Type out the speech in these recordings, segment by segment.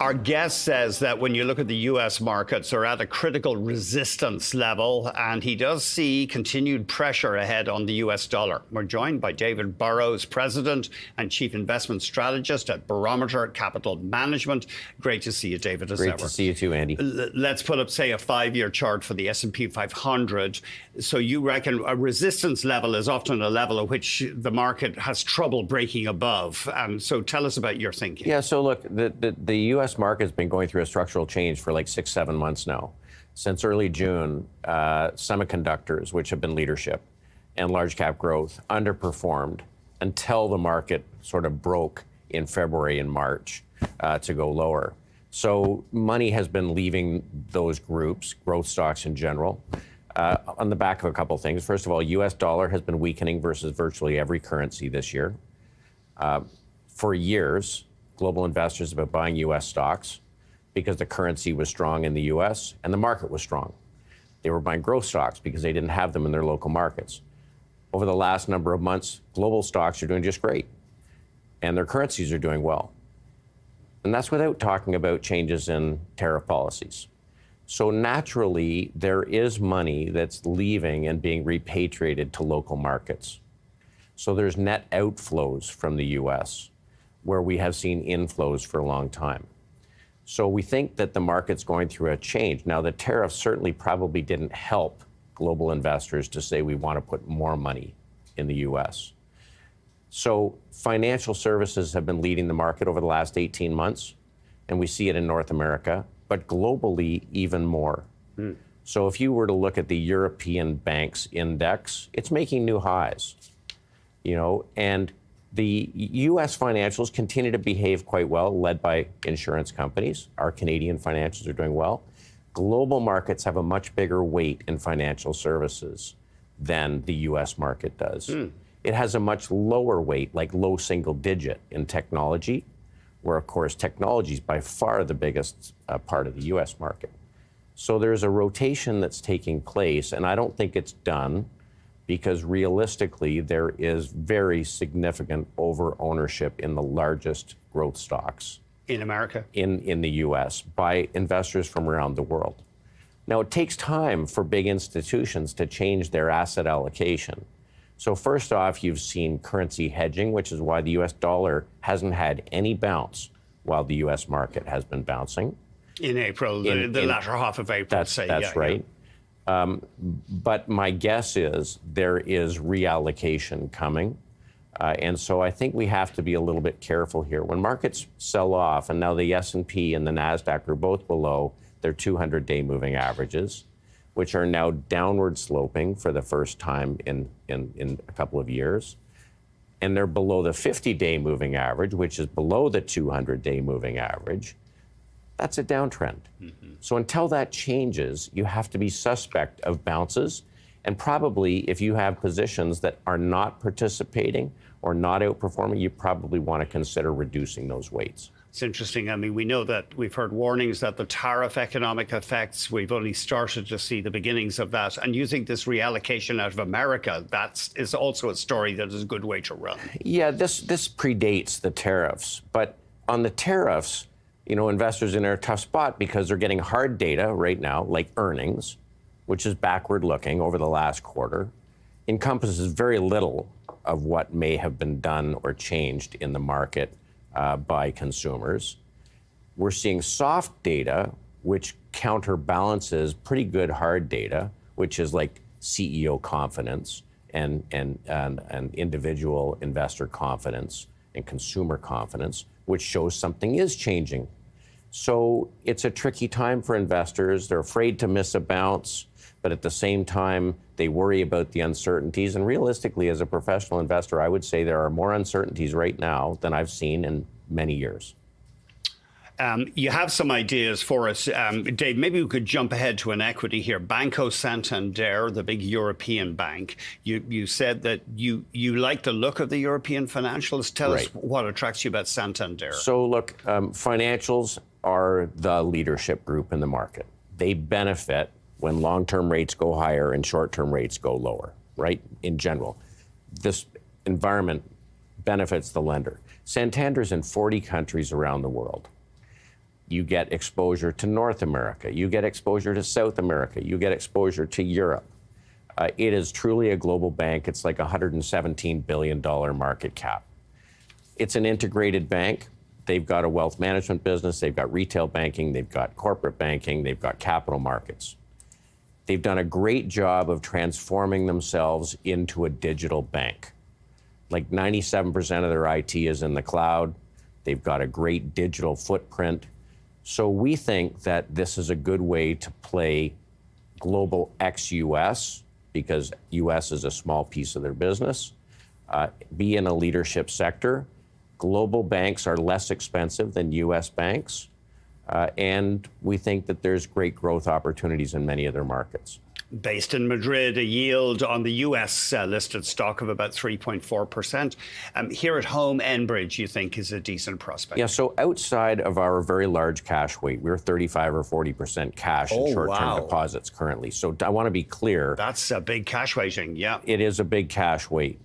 Our guest says that when you look at the U.S. markets, they're at a critical resistance level, and he does see continued pressure ahead on the U.S. dollar. We're joined by David Burrows, President and Chief Investment Strategist at Barometer Capital Management. Great to see you, David, as ever. Great to see you too, Andy. Let's put up, say, a 5-year chart for the S&P 500. So you reckon a resistance level is often a level at which the market has trouble breaking above. So tell us about your thinking. Yeah, so look, the U.S. market has been going through a structural change for like 6-7 months now. Since early June, semiconductors, which have been leadership, and large cap growth underperformed until the market sort of broke in February and March to go lower. So money has been leaving those groups, growth stocks in general, on the back of a couple of things. First of all, U.S. dollar has been weakening versus virtually every currency this year. For years, global investors have been buying U.S. stocks because the currency was strong in the U.S. and the market was strong. They were buying growth stocks because they didn't have them in their local markets. Over the last number of months, global stocks are doing just great, and their currencies are doing well. And that's without talking about changes in tariff policies. So naturally, there is money that's leaving and being repatriated to local markets. So there's net outflows from the U.S., where we have seen inflows for a long time. So we think that the market's going through a change. Now, the tariffs certainly probably didn't help global investors to say we want to put more money in the U.S. So financial services have been leading the market over the last 18 months, and we see it in North America, but globally even more. So if you were to look at the European banks index, it's making new highs, and the U.S. financials continue to behave quite well, led by insurance companies. Our Canadian financials are doing well. Global markets have a much bigger weight in financial services than the U.S. market does. It has a much lower weight, like low single digit, in technology, where, of course, technology is by far the biggest part of the U.S. market. So there's a rotation that's taking place, and I don't think it's done, because realistically, there is very significant over-ownership in the largest growth stocks. In America? In the U.S. by investors from around the world. Now, it takes time for big institutions to change their asset allocation. So first off, you've seen currency hedging, which is why the U.S. dollar hasn't had any bounce while the U.S. market has been bouncing. In April, the latter half of April, That's right. Yeah. But my guess is there is reallocation coming. And so I think we have to be a little bit careful here. When markets sell off, and now the S&P and the NASDAQ are both below their 200-day moving averages, which are now downward sloping for the first time in a couple of years. And they're below the 50-day moving average, which is below the 200-day moving average. That's a downtrend. So until that changes, you have to be suspect of bounces. And probably if you have positions that are not participating or not outperforming, you probably want to consider reducing those weights. It's interesting. I mean, we know that we've heard warnings that the tariff economic effects, we've only started to see the beginnings of that. And you think this reallocation out of America, that is also a story that is a good way to run? Yeah, this predates the tariffs. But on the tariffs, investors are in a tough spot because they're getting hard data right now, like earnings, which is backward looking over the last quarter, encompasses very little of what may have been done or changed in the market by consumers. We're seeing soft data, which counterbalances pretty good hard data, which is like CEO confidence and individual investor confidence and consumer confidence, which shows something is changing. So it's a tricky time for investors. They're afraid to miss a bounce, but at the same time, they worry about the uncertainties. And realistically, as a professional investor, I would say there are more uncertainties right now than I've seen in many years. You have some ideas for us. Dave, maybe we could jump ahead to an equity here. Banco Santander, the big European bank. You said that you like the look of the European financials. Tell us what attracts you about Santander. So look, financials are the leadership group in the market. They benefit when long-term rates go higher and short-term rates go lower, right? In general, this environment benefits the lender. Santander's in 40 countries around the world. You get exposure to North America. You get exposure to South America. You get exposure to Europe. It is truly a global bank. It's like a $117 billion market cap. It's an integrated bank. They've got a wealth management business. They've got retail banking. They've got corporate banking. They've got capital markets. They've done a great job of transforming themselves into a digital bank. Like 97% of their IT is in the cloud. They've got a great digital footprint. So we think that this is a good way to play global ex-US, because US is a small piece of their business, be in a leadership sector. Global banks are less expensive than US banks, and we think that there's great growth opportunities in many of their markets. Based in Madrid, a yield on the US listed stock of about 3.4%. Here at home, Enbridge, you think, is a decent prospect? Yeah, so outside of our very large cash weight, we're 35 or 40% cash in short-term deposits currently. So I want to be clear. That's a big cash weighting, yeah. It is a big cash weight.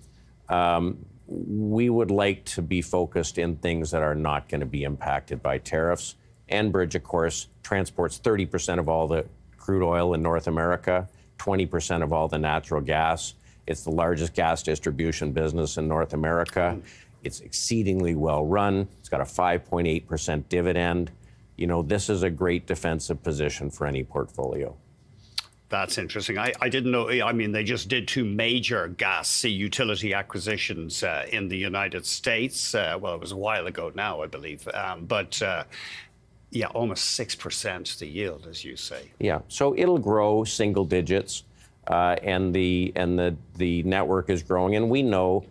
We would like to be focused in things that are not going to be impacted by tariffs. Enbridge, of course, transports 30% of all the crude oil in North America, 20% of all the natural gas. It's the largest gas distribution business in North America. It's exceedingly well run. It's got a 5.8% dividend. You know, this is a great defensive position for any portfolio. That's interesting. I didn't know. I mean, they just did two major gas utility acquisitions in the United States. Well, it was a while ago now, I believe. Yeah, almost 6% the yield, as you say. Yeah, so it'll grow single digits, and the network is growing, and we know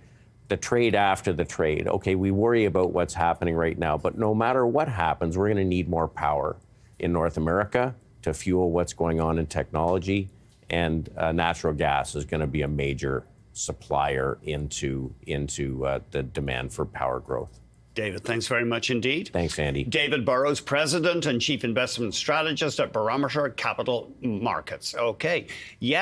the trade after the trade. Okay, we worry about what's happening right now, but no matter what happens, we're going to need more power in North America to fuel what's going on in technology, and natural gas is going to be a major supplier into the demand for power growth. David, thanks very much indeed. Thanks, Andy. David Burrows, President and Chief Investment Strategist at Barometer Capital Markets. Okay. Yeah.